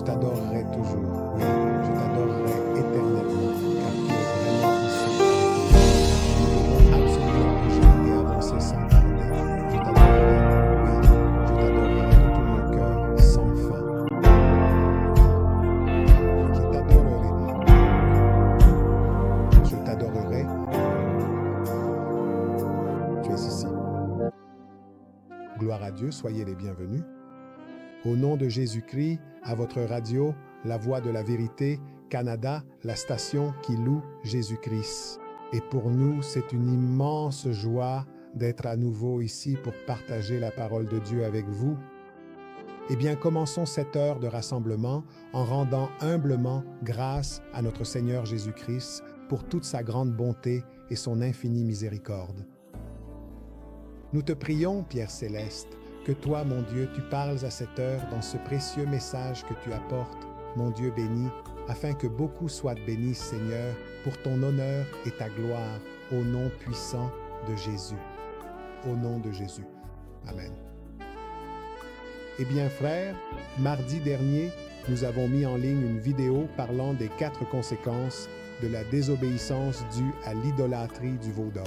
t'adorerai toujours. Oui, je t'adorerai éternellement, car tu es vraiment ici avec nous. Nous devons absolument bouger et avancer sans tarder. Je t'adorerai, oui, je t'adorerai de tout mon cœur sans fin. Je t'adorerai, je t'adorerai. Tu es ici. Gloire à Dieu, soyez les bienvenus. Au nom de Jésus-Christ, à votre radio, La Voix de la Vérité, Canada, la station qui loue Jésus-Christ. Et pour nous, c'est une immense joie d'être à nouveau ici pour partager la parole de Dieu avec vous. Eh bien, commençons cette heure de rassemblement en rendant humblement grâce à notre Seigneur Jésus-Christ pour toute sa grande bonté et son infinie miséricorde. Nous te prions, Pierre Céleste, que toi, mon Dieu, tu parles à cette heure dans ce précieux message que tu apportes, mon Dieu béni, afin que beaucoup soient bénis, Seigneur, pour ton honneur et ta gloire, au nom puissant de Jésus. Au nom de Jésus. Amen. Eh bien, frères, mardi dernier, nous avons mis en ligne une vidéo parlant des 4 conséquences de la désobéissance due à l'idolâtrie du veau d'or.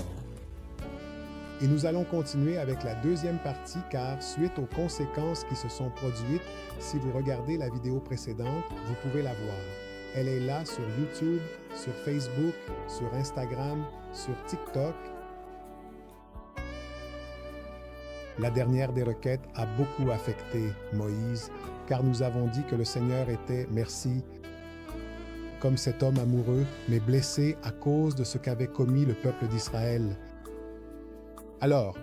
Et nous allons continuer avec la deuxième partie car suite aux conséquences qui se sont produites, si vous regardez la vidéo précédente, vous pouvez la voir. Elle est là sur YouTube, sur Facebook, sur Instagram, sur TikTok. La dernière des requêtes a beaucoup affecté Moïse car nous avons dit que le Seigneur était, merci, comme cet homme amoureux, mais blessé à cause de ce qu'avait commis le peuple d'Israël. Alors,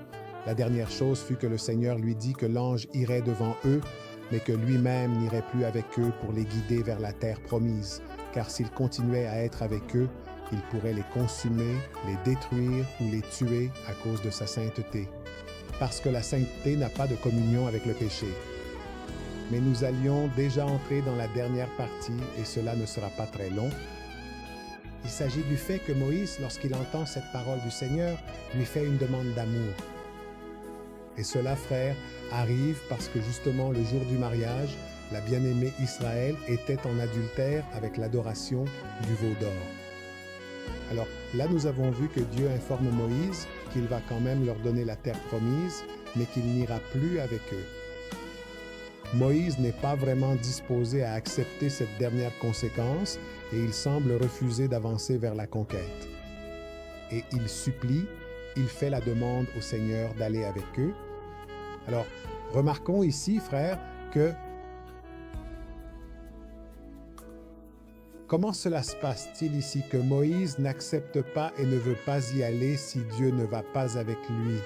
la dernière chose fut que le Seigneur lui dit que l'ange irait devant eux, mais que lui-même n'irait plus avec eux pour les guider vers la terre promise, car s'il continuait à être avec eux, il pourrait les consumer, les détruire ou les tuer à cause de sa sainteté, parce que la sainteté n'a pas de communion avec le péché. Mais nous allions déjà entrer dans la dernière partie, et cela ne sera pas très long. Il s'agit du fait que Moïse, lorsqu'il entend cette parole du Seigneur, lui fait une demande d'amour. Et cela, frère, arrive parce que justement le jour du mariage, la bien-aimée Israël était en adultère avec l'adoration du veau d'or. Alors là, nous avons vu que Dieu informe Moïse qu'il va quand même leur donner la terre promise, mais qu'il n'ira plus avec eux. Moïse n'est pas vraiment disposé à accepter cette dernière conséquence et il semble refuser d'avancer vers la conquête. Et il supplie, il fait la demande au Seigneur d'aller avec eux. Alors, remarquons ici, frères, que comment cela se passe-t-il ici que Moïse n'accepte pas et ne veut pas y aller si Dieu ne va pas avec lui?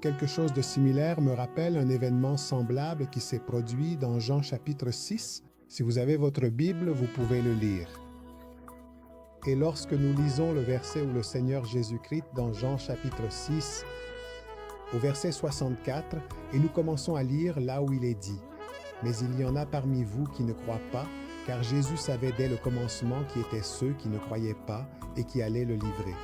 Quelque chose de similaire me rappelle un événement semblable qui s'est produit dans Jean chapitre 6. Si vous avez votre Bible, vous pouvez le lire. Et lorsque nous lisons le verset où le Seigneur Jésus-Christ dans Jean chapitre 6, au verset 64, et nous commençons à lire là où il est dit « Mais il y en a parmi vous qui ne croient pas, car Jésus savait dès le commencement qui étaient ceux qui ne croyaient pas et qui allaient le livrer. »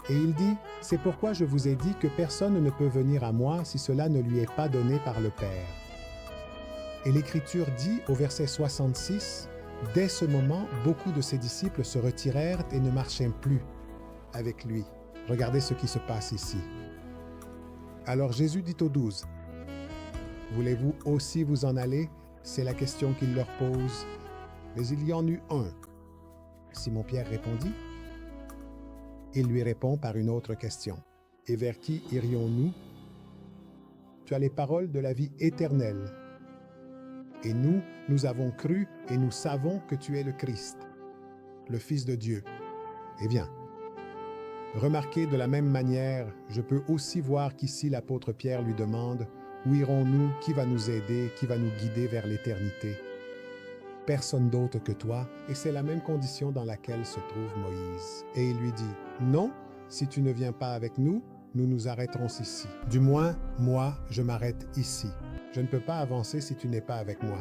Et il dit, « C'est pourquoi je vous ai dit que personne ne peut venir à moi si cela ne lui est pas donné par le Père. » Et l'Écriture dit au verset 66, « Dès ce moment, beaucoup de ses disciples se retirèrent et ne marchaient plus avec lui. » Regardez ce qui se passe ici. Alors Jésus dit aux 12, « Voulez-vous aussi vous en aller? » C'est la question qu'il leur pose. Mais il y en eut un. Simon-Pierre répondit. Il lui répond par une autre question. « Et vers qui irions-nous? Tu as les paroles de la vie éternelle. Et nous, nous avons cru et nous savons que tu es le Christ, le Fils de Dieu. » Eh bien, remarquez de la même manière, je peux aussi voir qu'ici l'apôtre Pierre lui demande « Où irons-nous? Qui va nous aider? Qui va nous guider vers l'éternité? » Personne d'autre que toi, et c'est la même condition dans laquelle se trouve Moïse. Et il lui dit, « Non, si tu ne viens pas avec nous, nous nous arrêterons ici. Du moins, moi, je m'arrête ici. Je ne peux pas avancer si tu n'es pas avec moi. »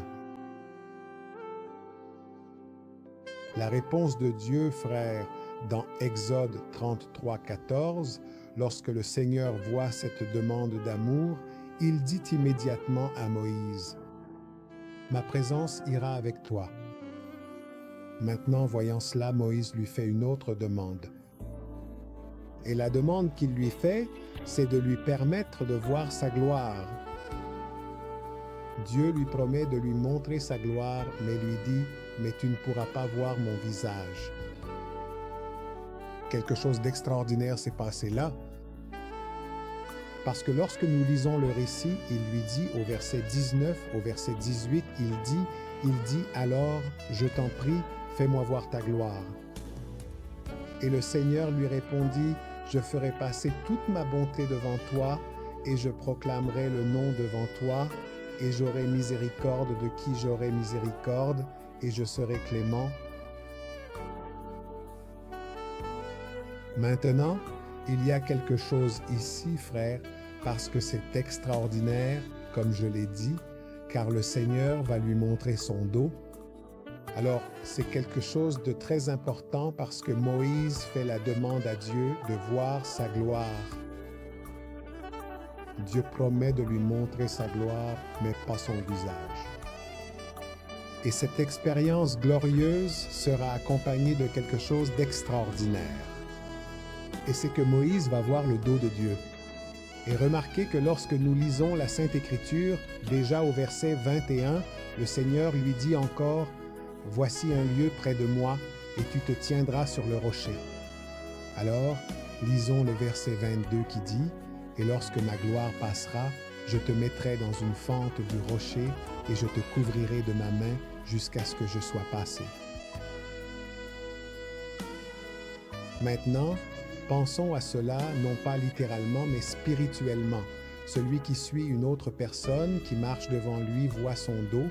La réponse de Dieu, frère, dans Exode 33, 14, lorsque le Seigneur voit cette demande d'amour, il dit immédiatement à Moïse, ma présence ira avec toi. » Maintenant, voyant cela, Moïse lui fait une autre demande. Et la demande qu'il lui fait, c'est de lui permettre de voir sa gloire. Dieu lui promet de lui montrer sa gloire, mais lui dit, « Mais tu ne pourras pas voir mon visage. » Quelque chose d'extraordinaire s'est passé là, parce que lorsque nous lisons le récit, il lui dit au verset 19, au verset 18, il dit, « Alors, je t'en prie, fais-moi voir ta gloire. » Et le Seigneur lui répondit, « Je ferai passer toute ma bonté devant toi, et je proclamerai le nom devant toi, et j'aurai miséricorde de qui j'aurai miséricorde, et je serai clément. » Maintenant, il y a quelque chose ici, frère, parce que c'est extraordinaire, comme je l'ai dit, car le Seigneur va lui montrer son dos. Alors, c'est quelque chose de très important parce que Moïse fait la demande à Dieu de voir sa gloire. Dieu promet de lui montrer sa gloire, mais pas son visage. Et cette expérience glorieuse sera accompagnée de quelque chose d'extraordinaire. Et c'est que Moïse va voir le dos de Dieu. Et remarquez que lorsque nous lisons la Sainte Écriture, déjà au verset 21, le Seigneur lui dit encore, « Voici un lieu près de moi, et tu te tiendras sur le rocher. » Alors, lisons le verset 22 qui dit, « Et lorsque ma gloire passera, je te mettrai dans une fente du rocher, et je te couvrirai de ma main jusqu'à ce que je sois passé. » Maintenant, pensons à cela non pas littéralement, mais spirituellement. Celui qui suit une autre personne qui marche devant lui voit son dos,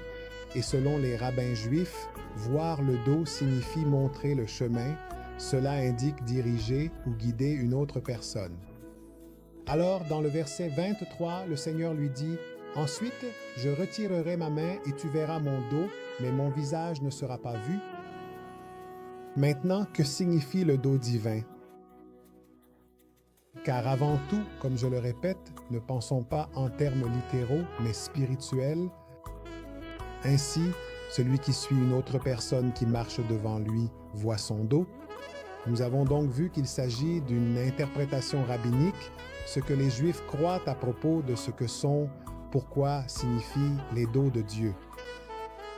et selon les rabbins juifs, voir le dos signifie montrer le chemin, cela indique diriger ou guider une autre personne. Alors, dans le verset 23, le Seigneur lui dit, « Ensuite, je retirerai ma main et tu verras mon dos, mais mon visage ne sera pas vu. » Maintenant, que signifie le dos divin? Car avant tout, comme je le répète, ne pensons pas en termes littéraux, mais spirituels. Ainsi, celui qui suit une autre personne qui marche devant lui voit son dos. Nous avons donc vu qu'il s'agit d'une interprétation rabbinique, ce que les Juifs croient à propos de ce que sont, pourquoi signifient les dos de Dieu.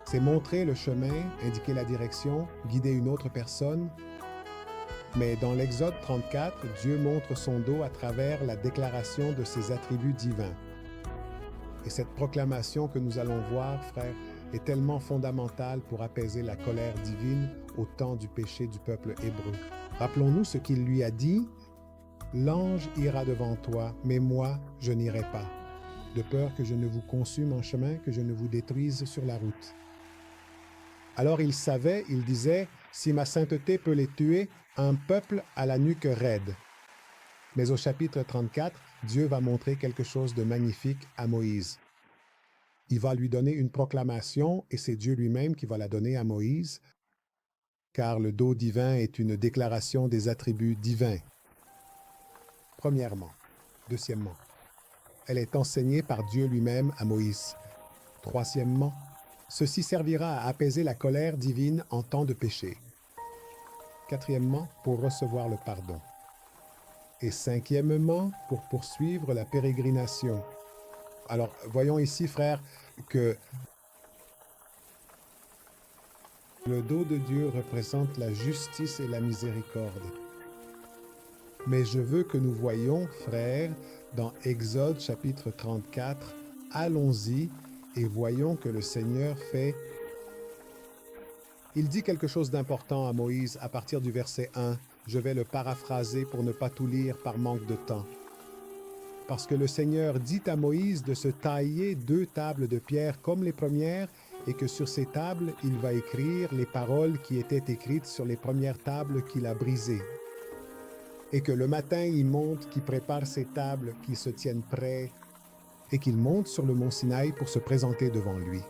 C'est montrer le chemin, indiquer la direction, guider une autre personne. Mais dans l'Exode 34, Dieu montre son dos à travers la déclaration de ses attributs divins. Et cette proclamation que nous allons voir, frères, est tellement fondamentale pour apaiser la colère divine au temps du péché du peuple hébreu. Rappelons-nous ce qu'il lui a dit, « L'ange ira devant toi, mais moi, je n'irai pas, de peur que je ne vous consume en chemin, que je ne vous détruise sur la route. » Alors il savait, il disait, « Si ma sainteté peut les tuer, un peuple à la nuque raide. » Mais au chapitre 34, Dieu va montrer quelque chose de magnifique à Moïse. Il va lui donner une proclamation et c'est Dieu lui-même qui va la donner à Moïse, car le dos divin est une déclaration des attributs divins. Premièrement. Deuxièmement, elle est enseignée par Dieu lui-même à Moïse. Troisièmement, ceci servira à apaiser la colère divine en temps de péché. Quatrièmement, pour recevoir le pardon. Et cinquièmement, pour poursuivre la pérégrination. Alors, voyons ici, frères, que le dos de Dieu représente la justice et la miséricorde. Mais je veux que nous voyions, frères, dans Exode chapitre 34, allons-y et voyons que le Seigneur fait. Il dit quelque chose d'important à Moïse à partir du verset 1. Je vais le paraphraser pour ne pas tout lire par manque de temps. Parce que le Seigneur dit à Moïse de se tailler 2 tables de pierre comme les premières et que sur ces tables, il va écrire les paroles qui étaient écrites sur les premières tables qu'il a brisées. Et que le matin, il monte, qu'il prépare ces tables, qu'ils se tiennent prêts et qu'il monte sur le mont Sinaï pour se présenter devant lui.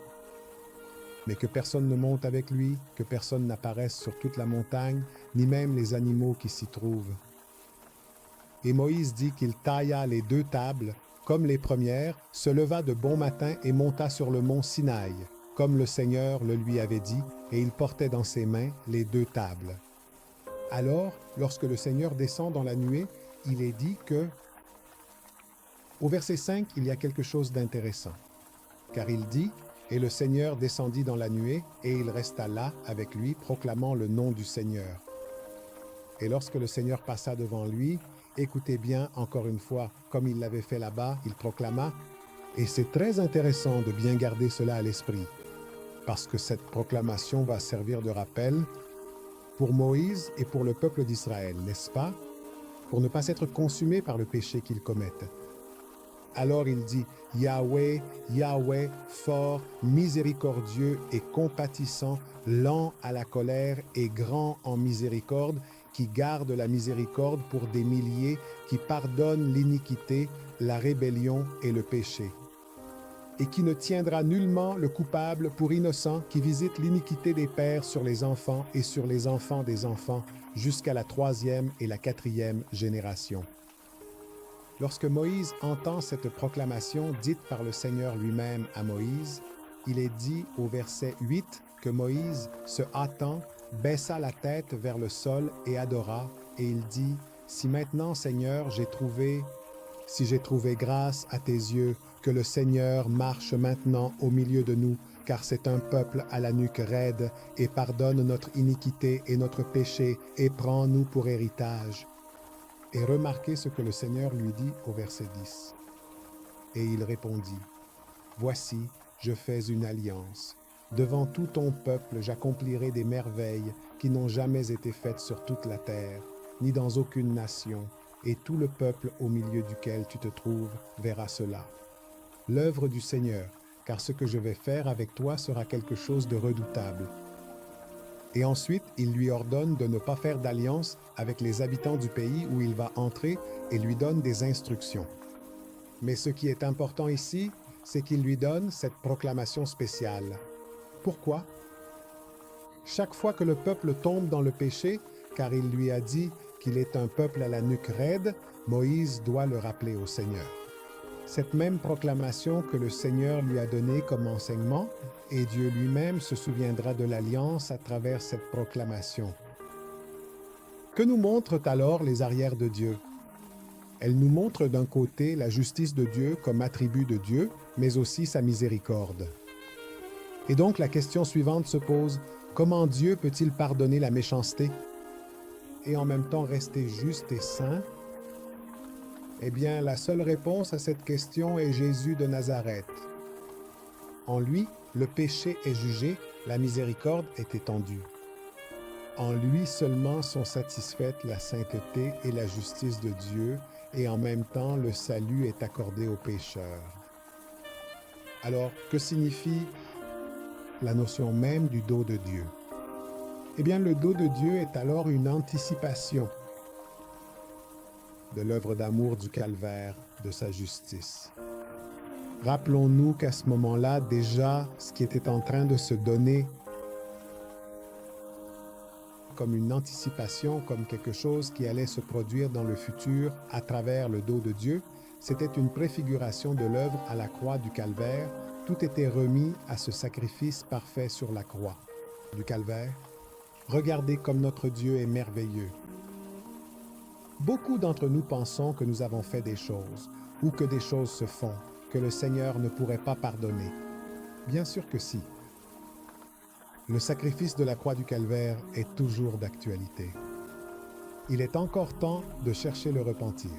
Mais que personne ne monte avec lui, que personne n'apparaisse sur toute la montagne, ni même les animaux qui s'y trouvent. Et Moïse dit qu'il tailla les 2 tables, comme les premières, se leva de bon matin et monta sur le mont Sinaï, comme le Seigneur le lui avait dit, et il portait dans ses mains les 2 tables. Alors, lorsque le Seigneur descend dans la nuée, il est dit que, au verset 5, il y a quelque chose d'intéressant, car il dit, « Et le Seigneur descendit dans la nuée, et il resta là avec lui, proclamant le nom du Seigneur. Et lorsque le Seigneur passa devant lui, écoutez bien encore une fois, comme il l'avait fait là-bas, il proclama, et c'est très intéressant de bien garder cela à l'esprit, parce que cette proclamation va servir de rappel pour Moïse et pour le peuple d'Israël, n'est-ce pas? Pour ne pas être consumé par le péché qu'ils commettent. Alors il dit, Yahweh, Yahweh, fort, miséricordieux et compatissant, lent à la colère et grand en miséricorde, qui garde la miséricorde pour des milliers, qui pardonne l'iniquité, la rébellion et le péché, et qui ne tiendra nullement le coupable pour innocent, qui visite l'iniquité des pères sur les enfants et sur les enfants des enfants, jusqu'à la 3e et la 4e génération. Lorsque Moïse entend cette proclamation dite par le Seigneur lui-même à Moïse, il est dit au verset 8 que Moïse, se hâtant, baissa la tête vers le sol et adora, et il dit, « Si maintenant, Seigneur, si j'ai trouvé grâce à tes yeux, que le Seigneur marche maintenant au milieu de nous, car c'est un peuple à la nuque raide, et pardonne notre iniquité et notre péché, et prends-nous pour héritage. » Et remarquez ce que le Seigneur lui dit au verset 10. Et il répondit, « Voici, je fais une alliance. Devant tout ton peuple, j'accomplirai des merveilles qui n'ont jamais été faites sur toute la terre, ni dans aucune nation, et tout le peuple au milieu duquel tu te trouves verra cela. L'œuvre du Seigneur, car ce que je vais faire avec toi sera quelque chose de redoutable. » Et ensuite, il lui ordonne de ne pas faire d'alliance avec les habitants du pays où il va entrer et lui donne des instructions. Mais ce qui est important ici, c'est qu'il lui donne cette proclamation spéciale. Pourquoi? Chaque fois que le peuple tombe dans le péché, car il lui a dit qu'il est un peuple à la nuque raide, Moïse doit le rappeler au Seigneur. Cette même proclamation que le Seigneur lui a donnée comme enseignement, et Dieu lui-même se souviendra de l'alliance à travers cette proclamation. Que nous montrent alors les arrières de Dieu? Elles nous montrent d'un côté la justice de Dieu comme attribut de Dieu, mais aussi sa miséricorde. Et donc la question suivante se pose, comment Dieu peut-il pardonner la méchanceté et en même temps rester juste et saint? Eh bien, la seule réponse à cette question est Jésus de Nazareth. En lui, le péché est jugé, la miséricorde est étendue. En lui seulement sont satisfaites la sainteté et la justice de Dieu, et en même temps le salut est accordé aux pécheurs. Alors, que signifie la notion même du dos de Dieu? Eh bien, le dos de Dieu est alors une anticipation de l'œuvre d'amour du calvaire, de sa justice. Rappelons-nous qu'à ce moment-là, déjà, ce qui était en train de se donner comme une anticipation, comme quelque chose qui allait se produire dans le futur à travers le dos de Dieu, c'était une préfiguration de l'œuvre à la croix du calvaire. Tout était remis à ce sacrifice parfait sur la croix du calvaire. Regardez comme notre Dieu est merveilleux. Beaucoup d'entre nous pensons que nous avons fait des choses, ou que des choses se font, que le Seigneur ne pourrait pas pardonner. Bien sûr que si. Le sacrifice de la croix du calvaire est toujours d'actualité. Il est encore temps de chercher le repentir.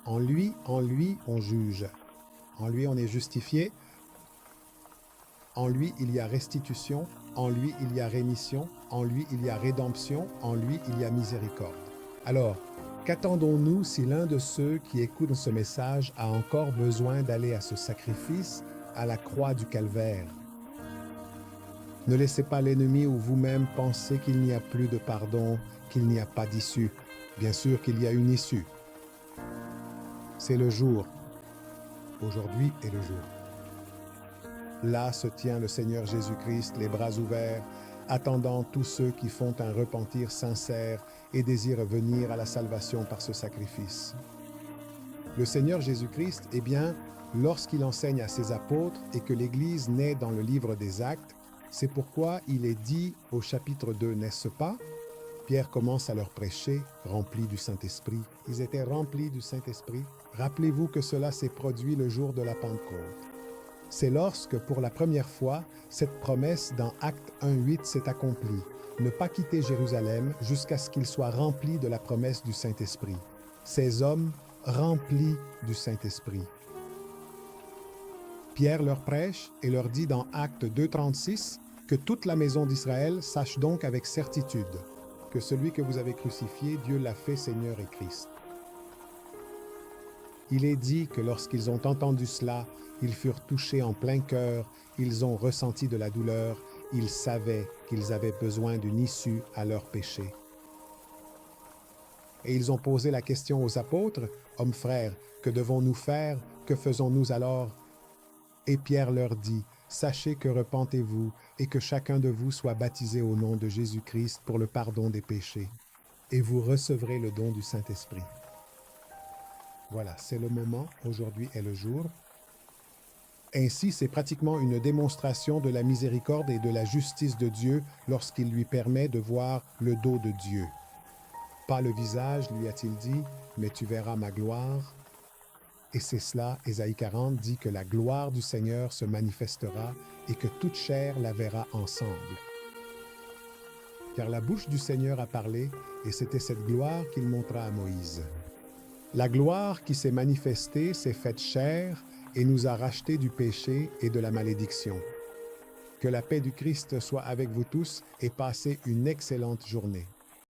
En lui, on juge. En lui, on est justifié. En lui, il y a restitution. En lui, il y a rémission. En lui, il y a rédemption. En lui, il y a miséricorde. Alors, qu'attendons-nous si l'un de ceux qui écoutent ce message a encore besoin d'aller à ce sacrifice, à la croix du calvaire? Ne laissez pas l'ennemi ou vous-même penser qu'il n'y a plus de pardon, qu'il n'y a pas d'issue. Bien sûr qu'il y a une issue. C'est le jour. Aujourd'hui est le jour. Là se tient le Seigneur Jésus-Christ, les bras ouverts, attendant tous ceux qui font un repentir sincère et désirent venir à la salvation par ce sacrifice. Le Seigneur Jésus-Christ, eh bien, lorsqu'il enseigne à ses apôtres et que l'Église naît dans le livre des Actes, c'est pourquoi il est dit au chapitre 2, n'est-ce pas? Pierre commence à leur prêcher, rempli du Saint-Esprit. Ils étaient remplis du Saint-Esprit. Rappelez-vous que cela s'est produit le jour de la Pentecôte. C'est lorsque, pour la première fois, cette promesse dans Acte 1.8 s'est accomplie. Ne pas quitter Jérusalem jusqu'à ce qu'ils soient remplis de la promesse du Saint-Esprit. Ces hommes remplis du Saint-Esprit. Pierre leur prêche et leur dit dans Acte 2.36 que toute la maison d'Israël sache donc avec certitude que celui que vous avez crucifié, Dieu l'a fait Seigneur et Christ. Il est dit que lorsqu'ils ont entendu cela, ils furent touchés en plein cœur, ils ont ressenti de la douleur, ils savaient qu'ils avaient besoin d'une issue à leurs péchés. Et ils ont posé la question aux apôtres, « Hommes frères, que devons-nous faire? Que faisons-nous alors? » Et Pierre leur dit, « Sachez que repentez-vous et que chacun de vous soit baptisé au nom de Jésus-Christ pour le pardon des péchés, et vous recevrez le don du Saint-Esprit. » Voilà, c'est le moment, aujourd'hui est le jour. Ainsi, c'est pratiquement une démonstration de la miséricorde et de la justice de Dieu lorsqu'il lui permet de voir le dos de Dieu. Pas le visage, lui a-t-il dit, mais tu verras ma gloire. Et c'est cela, Ésaïe 40 dit que la gloire du Seigneur se manifestera et que toute chair la verra ensemble. Car la bouche du Seigneur a parlé, et c'était cette gloire qu'il montra à Moïse. La gloire qui s'est manifestée s'est faite chair et nous a rachetés du péché et de la malédiction. Que la paix du Christ soit avec vous tous et passez une excellente journée.